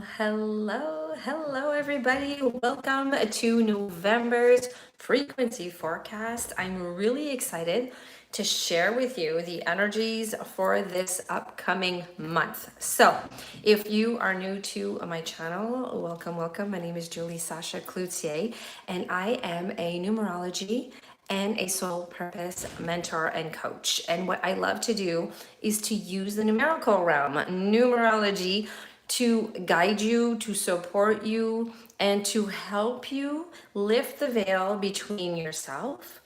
Hello, everybody. Welcome to November's frequency forecast. I'm really excited to share with you the energies for this upcoming month. So, if you are new to my channel, welcome. My name is Julie Sasha Cloutier, and I am a numerology and a soul purpose mentor and coach. And what I love to do is to use the numerical realm, numerology, to guide you, to support you, and to help you lift the veil between yourself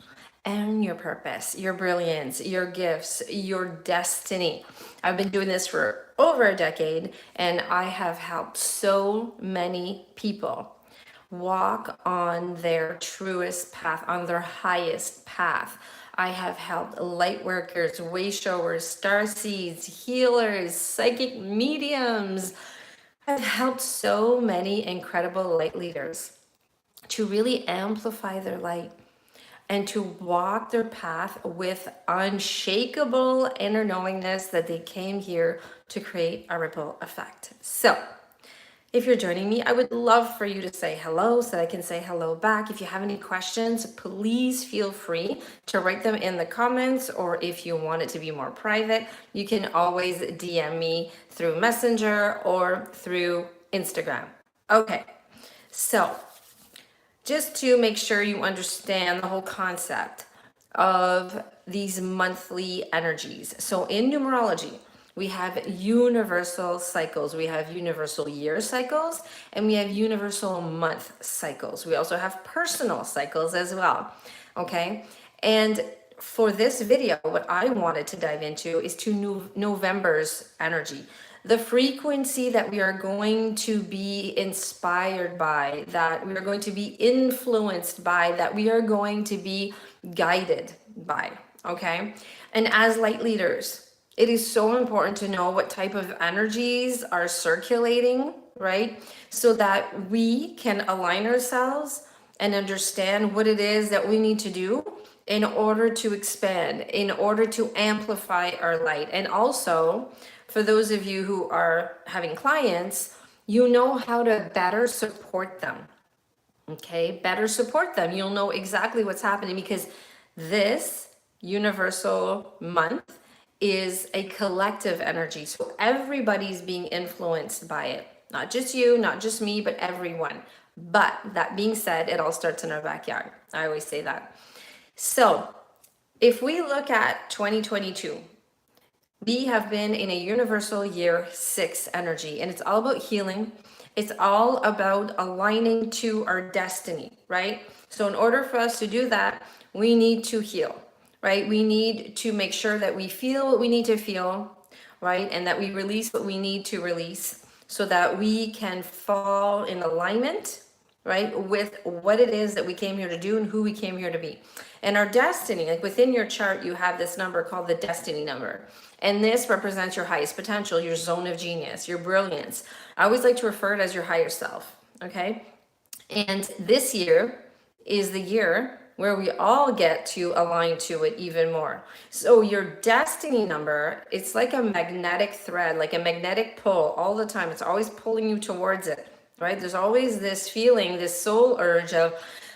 and your purpose, your brilliance, your gifts, your destiny. I've been doing this for over a decade, and I have helped so many people walk on their truest path, on their highest path. I have helped light workers, way showers, star seeds, healers, psychic mediums. I've helped so many incredible light leaders to really amplify their light and to walk their path with unshakable inner knowingness that they came here to create a ripple effect. So, if you're joining me, I would love for you to say hello so that I can say hello back. If you have any questions, please feel free to write them in the comments, or if you want it to be more private, you can always DM me through Messenger or through Instagram. Okay, so just to make sure you understand the whole concept of these monthly energies. So in numerology, we have universal cycles. We have universal year cycles, and we have universal month cycles. We also have personal cycles as well. Okay. And for this video, what I wanted to dive into is to November's energy, the frequency that we are going to be inspired by, that we are going to be influenced by, that we are going to be guided by. Okay. And as light leaders, it is so important to know what type of energies are circulating, right? So that we can align ourselves and understand what it is that we need to do in order to expand, in order to amplify our light. And also, for those of you who are having clients, you know how to better support them. Okay, better support them. You'll know exactly what's happening, because this universal month is a collective energy. So everybody's being influenced by it. Not just you, not just me, but everyone. But that being said, it all starts in our backyard. I always say that. So if we look at 2022, we have been in a universal year 6 energy, and it's all about healing. It's all about aligning to our destiny, right? So in order for us to do that, we need to heal, right? We need to make sure that we feel what we need to feel, right? And that we release what we need to release so that we can fall in alignment, right, with what it is that we came here to do and who we came here to be. And our destiny, like within your chart, you have this number called the destiny number. And this represents your highest potential, your zone of genius, your brilliance. I always like to refer it as your higher self, okay? And this year is the year where we all get to align to it even more. So your destiny number, it's like a magnetic thread, like a magnetic pull all the time. It's always pulling you towards it, right? There's always this feeling, this soul urge of,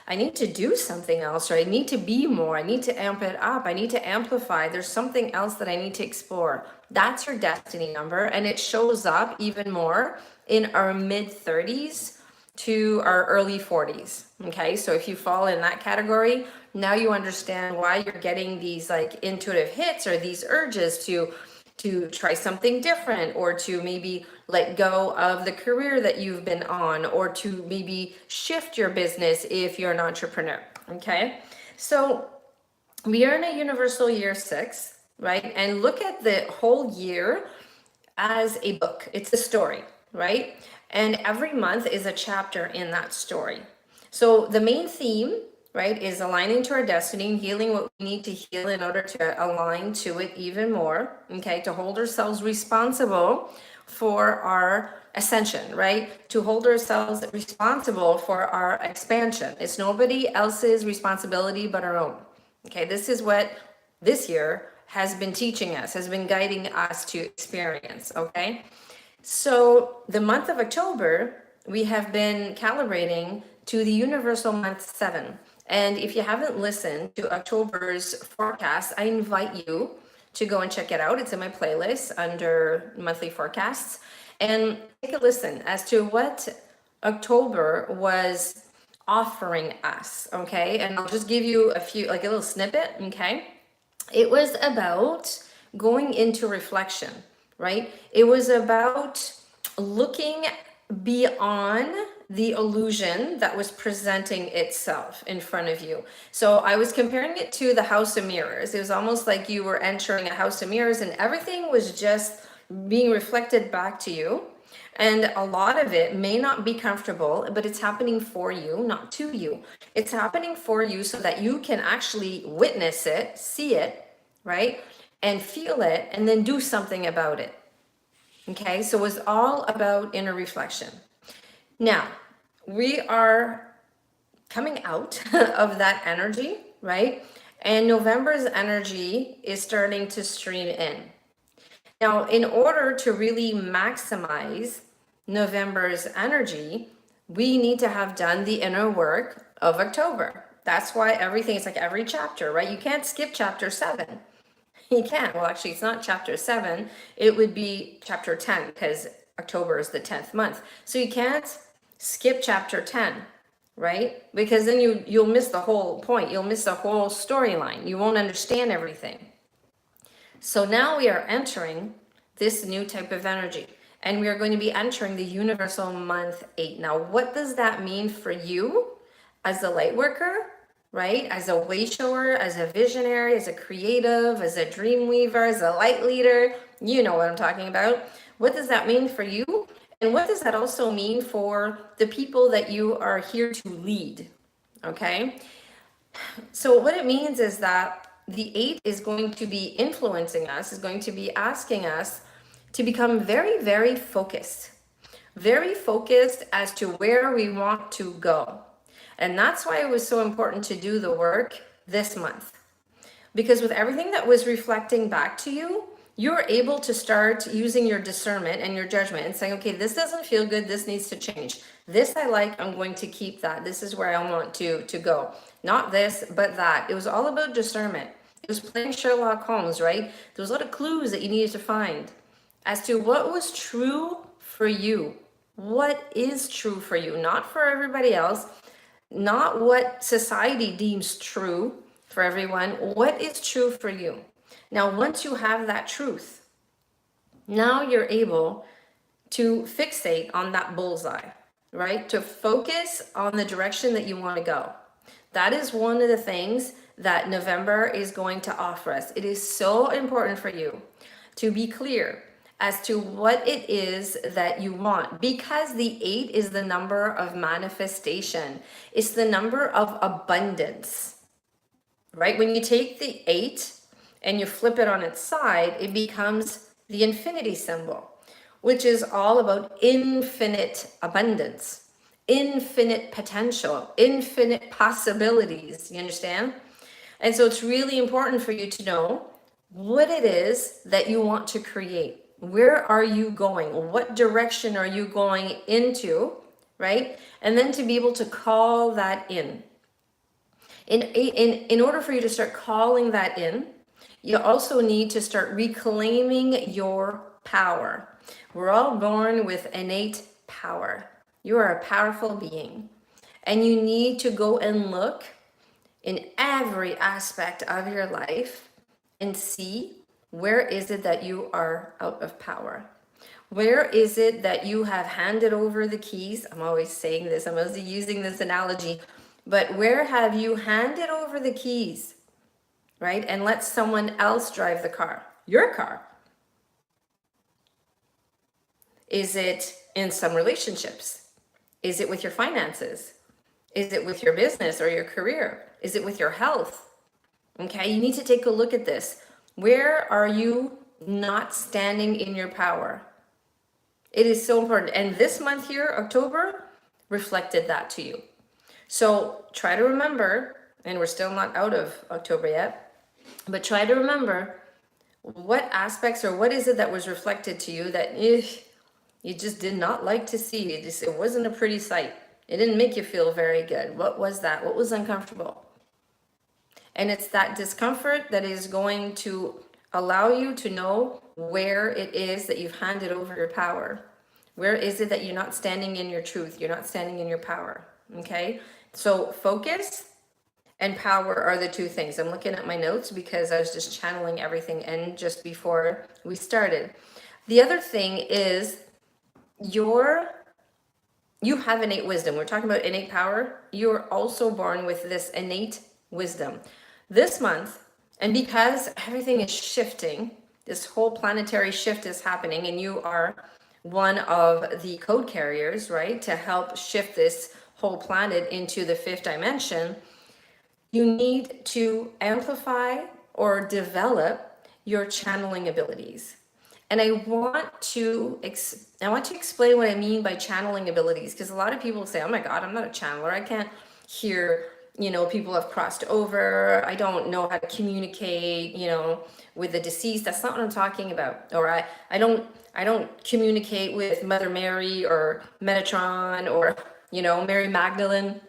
I need to do something else, or I need to be more. I need to amp it up. I need to amplify. There's something else that I need to explore. That's your destiny number. And it shows up even more in our mid 30s to our early 40s. Okay. So if you fall in that category, now you understand why you're getting these like intuitive hits or these urges to try something different, or to maybe let go of the career that you've been on, or to maybe shift your business if you're an entrepreneur. Okay. So we are in a universal year 6, right? And look at the whole year as a book. It's a story, right? And every month is a chapter in that story. So the main theme, right, is aligning to our destiny and healing what we need to heal in order to align to it even more, okay, to hold ourselves responsible for our ascension, right, to hold ourselves responsible for our expansion. It's nobody else's responsibility but our own. Okay, this is what this year has been teaching us, has been guiding us to experience, okay? So the month of October, we have been calibrating to the universal month 7. And if you haven't listened to October's forecast, I invite you to go and check it out. It's in my playlist under monthly forecasts. And take a listen as to what October was offering us, okay? And I'll just give you a few, like a little snippet, okay? It was about going into reflection, right? It was about looking beyond the illusion that was presenting itself in front of you. So I was comparing it to the house of mirrors. It was almost like you were entering a house of mirrors and everything was just being reflected back to you. And a lot of it may not be comfortable, but it's happening for you, not to you. It's happening for you so that you can actually witness it, see it, right? And feel it, and then do something about it. Okay, so it was all about inner reflection. Now, we are coming out of that energy, right? And November's energy is starting to stream in. Now, in order to really maximize November's energy, we need to have done the inner work of October. That's why everything is like every chapter, right? You can't skip chapter 7. You can't. Well, actually, it's not chapter 7. It would be chapter 10 because October is the 10th month. So you can't skip chapter 10, right? Because then you'll miss the whole point. You'll miss the whole storyline. You won't understand everything. So now we are entering this new type of energy, and we are going to be entering the universal month 8. Now, what does that mean for you as a light worker, right? As a way shower, as a visionary, as a creative, as a dream weaver, as a light leader? You know what I'm talking about. What does that mean for you? And what does that also mean for the people that you are here to lead? Okay. So what it means is that the 8 is going to be influencing us, is going to be asking us to become very, very focused as to where we want to go. And that's why it was so important to do the work this month. Because with everything that was reflecting back to you, you're able to start using your discernment and your judgment and saying, okay, this doesn't feel good. This needs to change. This I like, I'm going to keep that. This is where I want to go. Not this, but that. It was all about discernment. It was playing Sherlock Holmes, right? There was a lot of clues that you needed to find as to what was true for you. What is true for you? Not for everybody else. Not what society deems true for everyone. What is true for you? Now, once you have that truth, now you're able to fixate on that bullseye, right? To focus on the direction that you want to go. That is one of the things that November is going to offer us. It is so important for you to be clear as to what it is that you want, because the 8 is the number of manifestation. It's the number of abundance, right? When you take the 8 and you flip it on its side, it becomes the infinity symbol, which is all about infinite abundance, infinite potential, infinite possibilities. You understand? And so it's really important for you to know what it is that you want to create. Where are you going? What direction are you going into, right? And then to be able to call that in. In order for you to start calling that in, you also need to start reclaiming your power. We're all born with innate power. You are a powerful being, and you need to go and look in every aspect of your life and see, where is it that you are out of power? Where is it that you have handed over the keys? I'm always saying this, I'm always using this analogy, but where have you handed over the keys, right? And let someone else drive the car, your car. Is it in some relationships? Is it with your finances? Is it with your business or your career? Is it with your health? Okay, you need to take a look at this. Where are you not standing in your power? It is so important. And this month here, October, reflected that to you. So try to remember, and we're still not out of October yet, but try to remember what aspects or what is it that was reflected to you that you just did not like to see. It wasn't a pretty sight. It didn't make you feel very good. What was that? What was uncomfortable? And it's that discomfort that is going to allow you to know where it is that you've handed over your power. Where is it that you're not standing in your truth? You're not standing in your power. Okay? So focus and power are the two things. I'm looking at my notes because I was just channeling everything in just before we started. The other thing is you have innate wisdom. We're talking about innate power. You're also born with this innate wisdom. This month, and because everything is shifting, this whole planetary shift is happening, and you are one of the code carriers, right, to help shift this whole planet into the fifth dimension. You need to amplify or develop your channeling abilities. And I want to explain what I mean by channeling abilities, because a lot of people say, "Oh my God, I'm not a channeler. I can't hear, people have crossed over. I don't know how to communicate, with the deceased." That's not what I'm talking about. Or I don't communicate with Mother Mary or Metatron or, Mary Magdalene,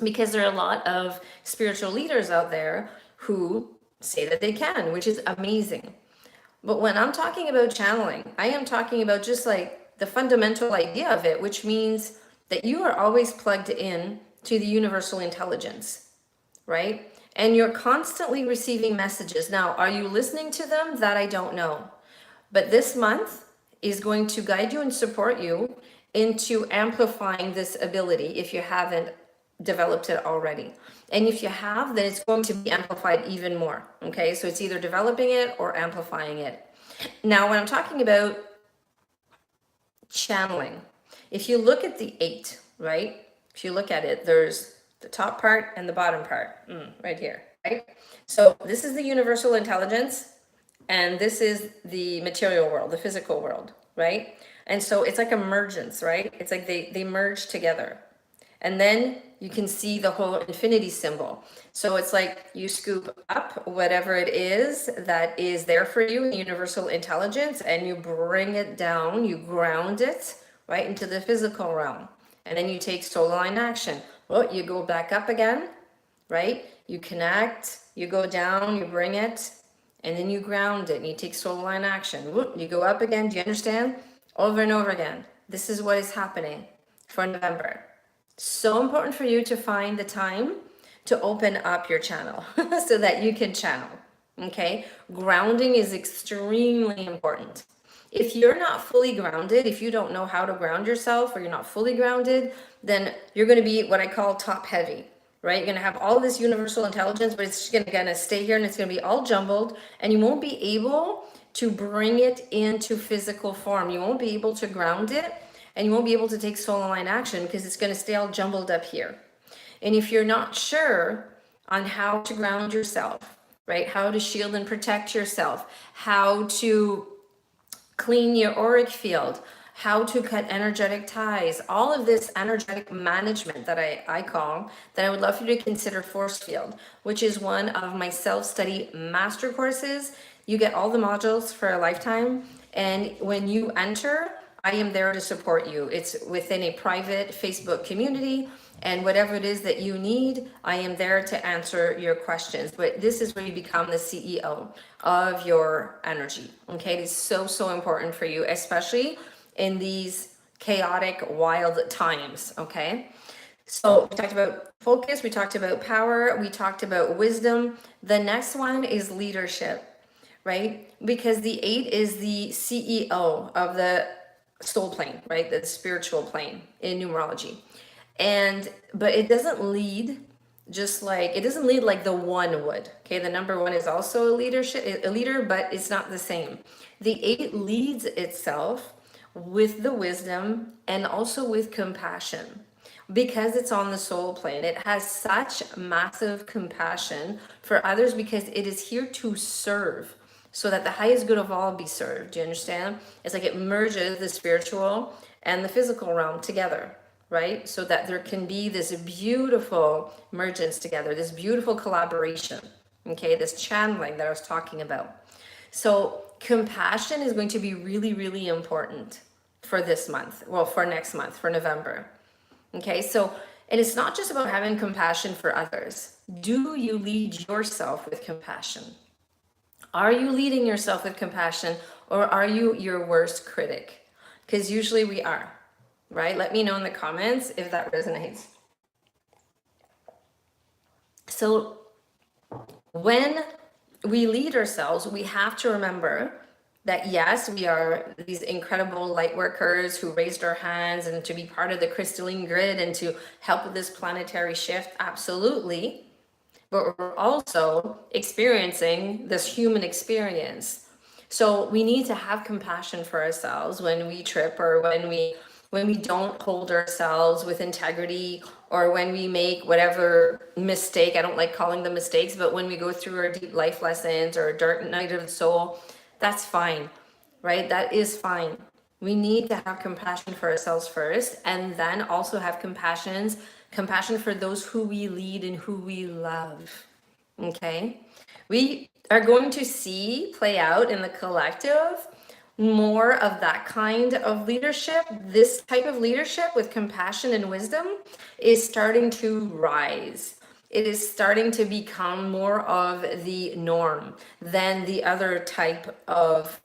because there are a lot of spiritual leaders out there who say that they can, which is amazing. But when I'm talking about channeling, I am talking about just like the fundamental idea of it, which means that you are always plugged in to the universal intelligence, right? And you're constantly receiving messages. Now, are you listening to them? That I don't know. But this month is going to guide you and support you into amplifying this ability if you haven't developed it already. And if you have, then it's going to be amplified even more. Okay, so it's either developing it or amplifying it. Now, when I'm talking about channeling, if you look at the 8, right? If you look at it, there's the top part and the bottom part, right here, right? So this is the universal intelligence, and this is the material world, the physical world, right? And so it's like emergence, right? It's like they merge together. And then you can see the whole infinity symbol. So it's like you scoop up whatever it is that is there for you in universal intelligence, and you bring it down, you ground it right into the physical realm. And then you take soul line action. Well, you go back up again, right? You connect, you go down, you bring it, and then you ground it, and you take soul line action. Whoop, you go up again. Do you understand? Over and over again. This is what is happening for November. So important for you to find the time to open up your channel so that you can channel. Okay? Grounding is extremely important. If you're not fully grounded, if you don't know how to ground yourself, or you're not fully grounded, then you're going to be what I call top heavy, right? You're going to have all this universal intelligence, but it's just going to stay here, and it's going to be all jumbled, and you won't be able to bring it into physical form. You won't be able to ground it, and you won't be able to take soul line action because it's going to stay all jumbled up here. And if you're not sure on how to ground yourself, right? How to shield and protect yourself, how to clean your auric field, how to cut energetic ties, all of this energetic management that I call, that I would love for you to consider force field, which is one of my self-study master courses. You get all the modules for a lifetime. And when you enter, I am there to support you. It's within a private Facebook community, and whatever it is that you need, I am there to answer your questions. But this is where you become the CEO of your energy. Okay, it is so, so important for you, especially in these chaotic, wild times. Okay, so we talked about focus, we talked about power, we talked about wisdom. The next one is leadership, right? Because the 8 is the CEO of the soul plane, right? The spiritual plane in numerology. But it doesn't lead like the 1 would. Okay, the number 1 is also a leader, but it's not the same. The 8 leads itself with the wisdom and also with compassion, because it's on the soul plane. It has such massive compassion for others because it is here to serve, so that the highest good of all be served. Do you understand? It's like it merges the spiritual and the physical realm together, right? So that there can be this beautiful mergence together, this beautiful collaboration, okay? This channeling that I was talking about. So compassion is going to be really, really important, for this month, well, for next month, for November. Okay, so, and it's not just about having compassion for others. Do you lead yourself with compassion? Are you leading yourself with compassion, or are you your worst critic? Because usually we are, right? Let me know in the comments if that resonates. So when we lead ourselves, we have to remember that yes, we are these incredible light workers who raised our hands and to be part of the crystalline grid and to help with this planetary shift, absolutely. But we're also experiencing this human experience. So we need to have compassion for ourselves when we trip, or when we don't hold ourselves with integrity, or when we make whatever mistake. I don't like calling them mistakes, but when we go through our deep life lessons or a dark night of the soul, that's fine, right? That is fine. We need to have compassion for ourselves first, and then also have compassion for those who we lead and who we love. Okay? We are going to see play out in the collective more of that kind of leadership. This type of leadership with compassion and wisdom is starting to rise. It is starting to become more of the norm than the other type of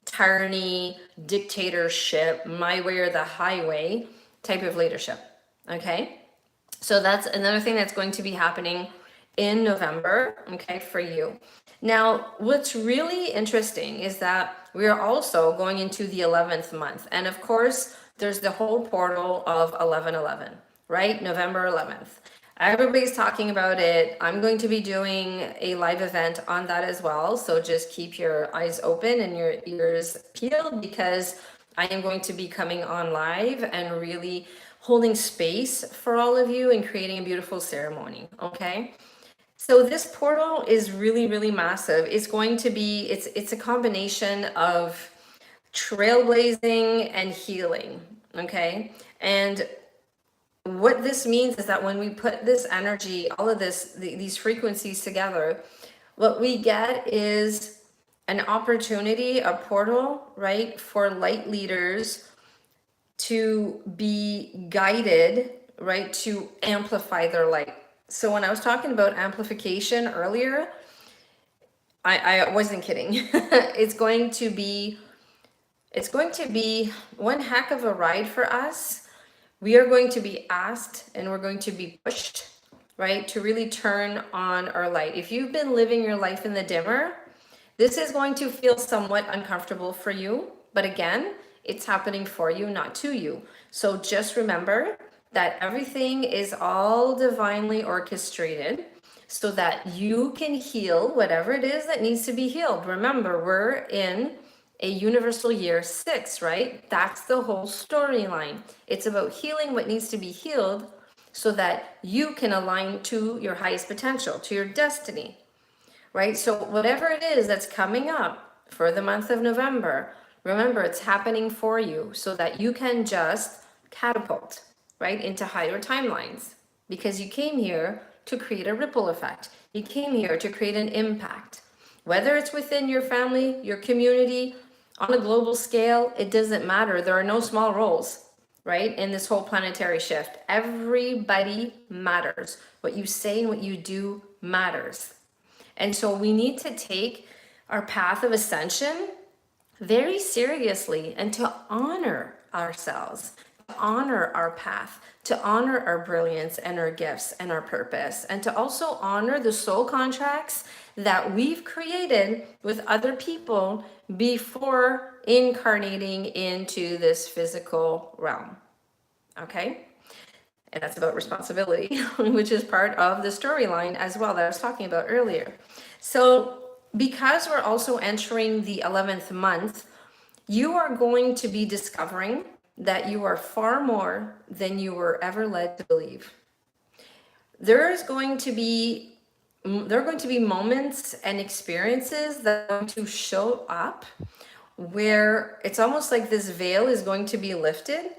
tyranny, dictatorship, my way or the highway type of leadership. Okay? So that's another thing that's going to be happening in November, okay, for you. Now, what's really interesting is that we are also going into the 11th month. And of course, there's the whole portal of 11/11, right? November 11th. Everybody's talking about it. I'm going to be doing a live event on that as well. So just keep your eyes open and your ears peeled, because I am going to be coming on live and really holding space for all of you and creating a beautiful ceremony, okay? So this portal is really, really massive. It's going to be, it's a combination of trailblazing and healing, okay? And what this means is that when we put this energy, all of this, these frequencies together, what we get is an opportunity, a portal, right, for light leaders to be guided, right, to amplify their light. So when I was talking about amplification earlier, I wasn't kidding. It's going to be one heck of a ride for us. We are going to be asked and we're going to be pushed, right, to really turn on our light. If you've been living your life in the dimmer, this is going to feel somewhat uncomfortable for you. But again, it's happening for you, not to you. So just remember that everything is all divinely orchestrated so that you can heal whatever it is that needs to be healed. Remember, we're in a universal year 6, right? That's the whole storyline. It's about healing what needs to be healed so that you can align to your highest potential, to your destiny, right? So whatever it is that's coming up for the month of November, remember, it's happening for you so that you can just catapult, right, into higher timelines, because you came here to create a ripple effect. You came here to create an impact, whether it's within your family, your community, on a global scale. It doesn't matter. There are no small roles, right, in this whole planetary shift. Everybody matters. What you say and what you do matters. And so we need to take our path of ascension very seriously and to honor ourselves, to honor our path, to honor our brilliance and our gifts and our purpose, and to also honor the soul contracts that we've created with other people before incarnating into this physical realm. Okay? And that's about responsibility, which is part of the storyline as well that I was talking about earlier. So because we're also entering the 11th month, you are going to be discovering that you are far more than you were ever led to believe. There are going to be moments and experiences that are going to show up where it's almost like this veil is going to be lifted,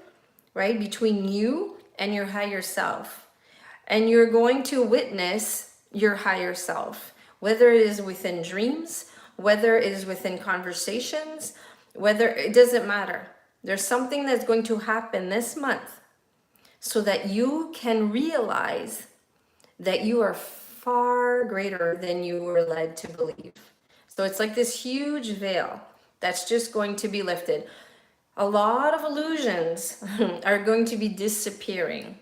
right, between you and your higher self. And you're going to witness your higher self, whether it is within dreams, whether it is within conversations, whether it doesn't matter. There's something that's going to happen this month so that you can realize that you are far greater than you were led to believe. So it's like this huge veil that's just going to be lifted. A lot of illusions are going to be disappearing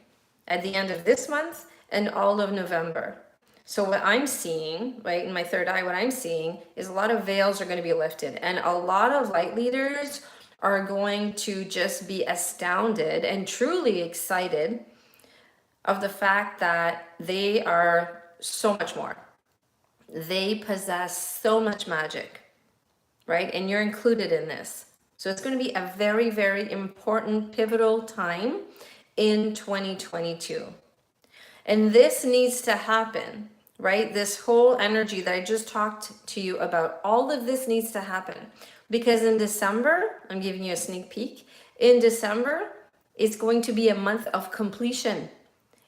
at the end of this month and all of November. So what I'm seeing, right, in my third eye, what I'm seeing is a lot of veils are going to be lifted, and a lot of light leaders are going to just be astounded and truly excited of the fact that they are so much more. They possess so much magic, right? And you're included in this. So it's going to be a very, very important, pivotal time in 2022. And this needs to happen, right? This whole energy that I just talked to you about, all of this needs to happen. Because in December, I'm giving you a sneak peek, in December, it's going to be a month of completion.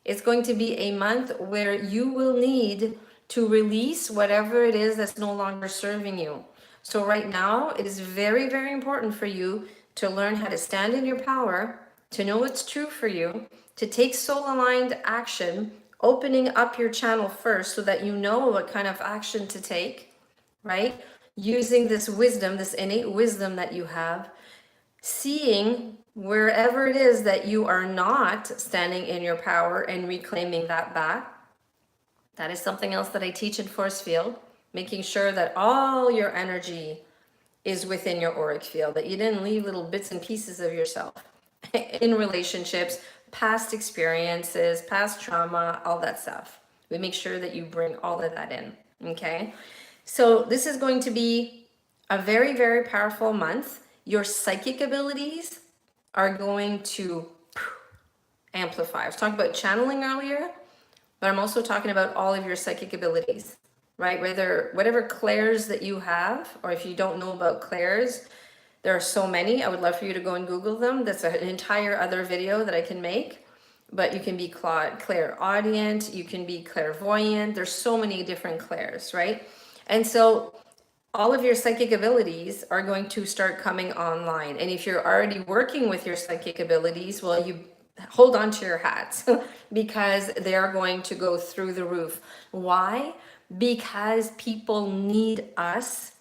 It's going to be a month where you will need to release whatever it is that's no longer serving you. So right now, it is very, very important for you to learn how to stand in your power, to know what's true for you, to take soul-aligned action, opening up your channel first so that you know what kind of action to take, right? Using this wisdom, this innate wisdom that you have, seeing wherever it is that you are not standing in your power and reclaiming that back. That is something else that I teach in Force Field, making sure that all your energy is within your auric field, that you didn't leave little bits and pieces of yourself in relationships, past experiences, past trauma, all that stuff. We make sure that you bring all of that in, okay? So this is going to be a very, very powerful month. Your psychic abilities are going to amplify. I was talking about channeling earlier, but I'm also talking about all of your psychic abilities, right? Whatever clairs that you have, or if you don't know about clairs, there are so many. I would love for you to go and Google them. That's an entire other video that I can make. But you can be clairaudient, you can be clairvoyant. There's so many different clairs, right? And so all of your psychic abilities are going to start coming online. And if you're already working with your psychic abilities, well, you hold on to your hats because they are going to go through the roof. Why? Because people need us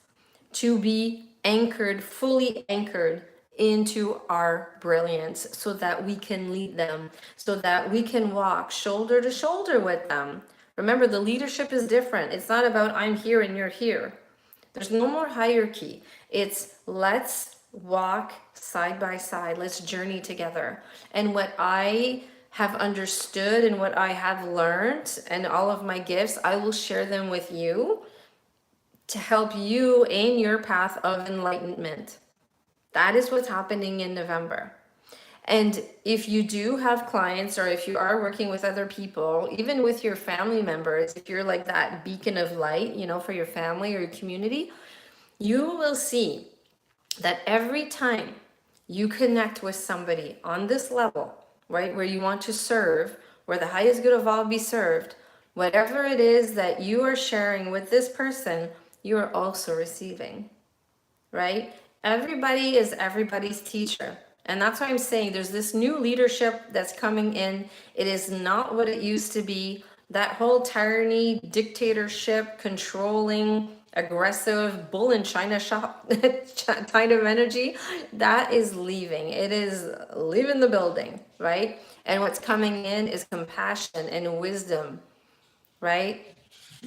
to be anchored, fully anchored into our brilliance so that we can lead them, so that we can walk shoulder to shoulder with them. Remember, the leadership is different. It's not about I'm here and you're here. There's no more hierarchy. It's let's walk side by side. Let's journey together. And what I have understood and what I have learned and all of my gifts, I will share them with you to help you in your path of enlightenment. That is what's happening in November. And if you do have clients, or if you are working with other people, even with your family members, if you're like that beacon of light, for your family or your community, you will see that every time you connect with somebody on this level, right, where you want to serve, where the highest good of all be served, whatever it is that you are sharing with this person, you are also receiving, right? Everybody is everybody's teacher. And that's why I'm saying there's this new leadership that's coming in. It is not what it used to be. That whole tyranny, dictatorship, controlling, aggressive, bull in China shop kind of energy, that is leaving. It is leaving the building, right? And what's coming in is compassion and wisdom, right?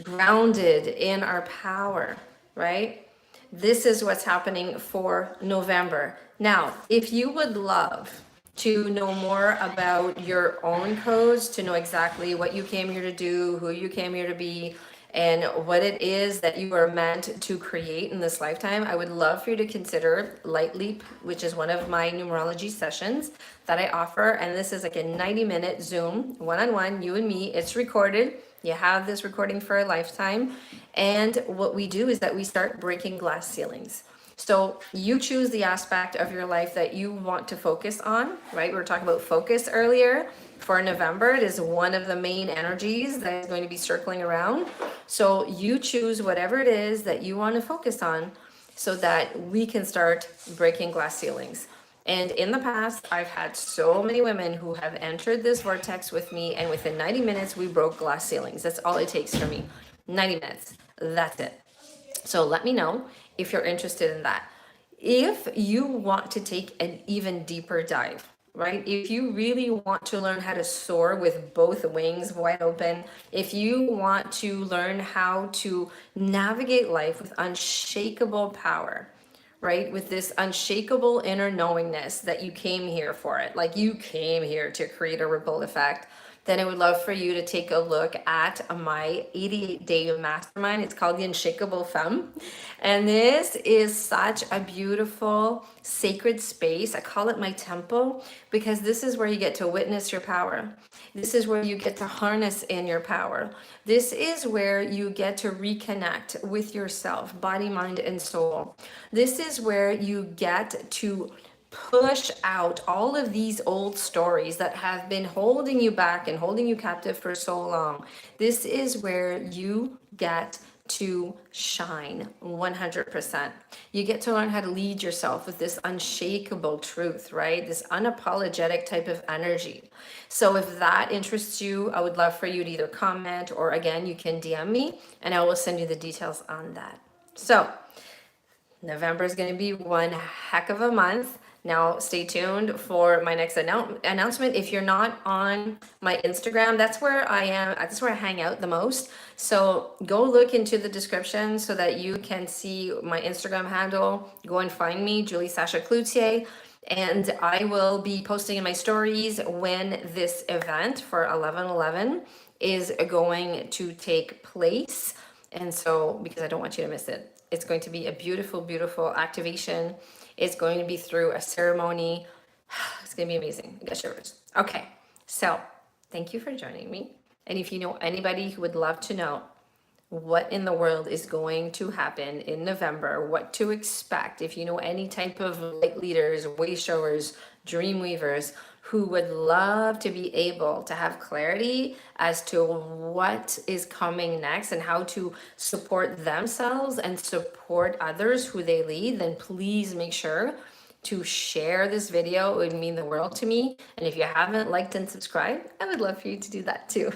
Grounded in our power, right? This is what's happening for November. Now, if you would love to know more about your own codes, to know exactly what you came here to do, who you came here to be, and what it is that you are meant to create in this lifetime, I would love for you to consider Light Leap, which is one of my numerology sessions that I offer. And this is like a 90-minute Zoom, one-on-one, you and me. It's recorded. You have this recording for a lifetime. And what we do is that we start breaking glass ceilings. So you choose the aspect of your life that you want to focus on, right? We were talking about focus earlier. For November, it is one of the main energies that is going to be circling around. So you choose whatever it is that you want to focus on so that we can start breaking glass ceilings. And in the past, I've had so many women who have entered this vortex with me, and within 90 minutes, we broke glass ceilings. That's all it takes for me. 90 minutes. That's it. So let me know if you're interested in that. If you want to take an even deeper dive, right? If you really want to learn how to soar with both wings wide open, if you want to learn how to navigate life with unshakable power, right? With this unshakable inner knowingness that you came here for it, like you came here to create a ripple effect, then I would love for you to take a look at my 88-day mastermind. It's called the Unshakable Femme. And this is such a beautiful, sacred space. I call it my temple because this is where you get to witness your power. This is where you get to harness in your power. This is where you get to reconnect with yourself, body, mind, and soul. This is where you get to push out all of these old stories that have been holding you back and holding you captive for so long. This is where you get to shine 100%. You get to learn how to lead yourself with this unshakable truth, right? This unapologetic type of energy. So if that interests you, I would love for you to either comment or again, you can DM me and I will send you the details on that. So November is going to be one heck of a month. Now, stay tuned for my next announcement. If you're not on my Instagram, that's where I am. That's where I hang out the most. So go look into the description so that you can see my Instagram handle. Go and find me, Julie Sasha Cloutier. And I will be posting in my stories when this event for 11/11 is going to take place. And so, because I don't want you to miss it. It's going to be a beautiful, beautiful activation. It's going to be through a ceremony. It's going to be amazing. I got shivers. Okay, so thank you for joining me. And if you know anybody who would love to know what in the world is going to happen in November, what to expect, if you know any type of light leaders, way showers, dream weavers, who would love to be able to have clarity as to what is coming next and how to support themselves and support others who they lead, then please make sure to share this video. It would mean the world to me. And if you haven't liked and subscribed, I would love for you to do that too.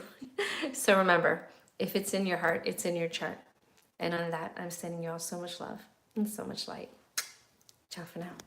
So remember, if it's in your heart, it's in your chart. And on that, I'm sending you all so much love and so much light. Ciao for now.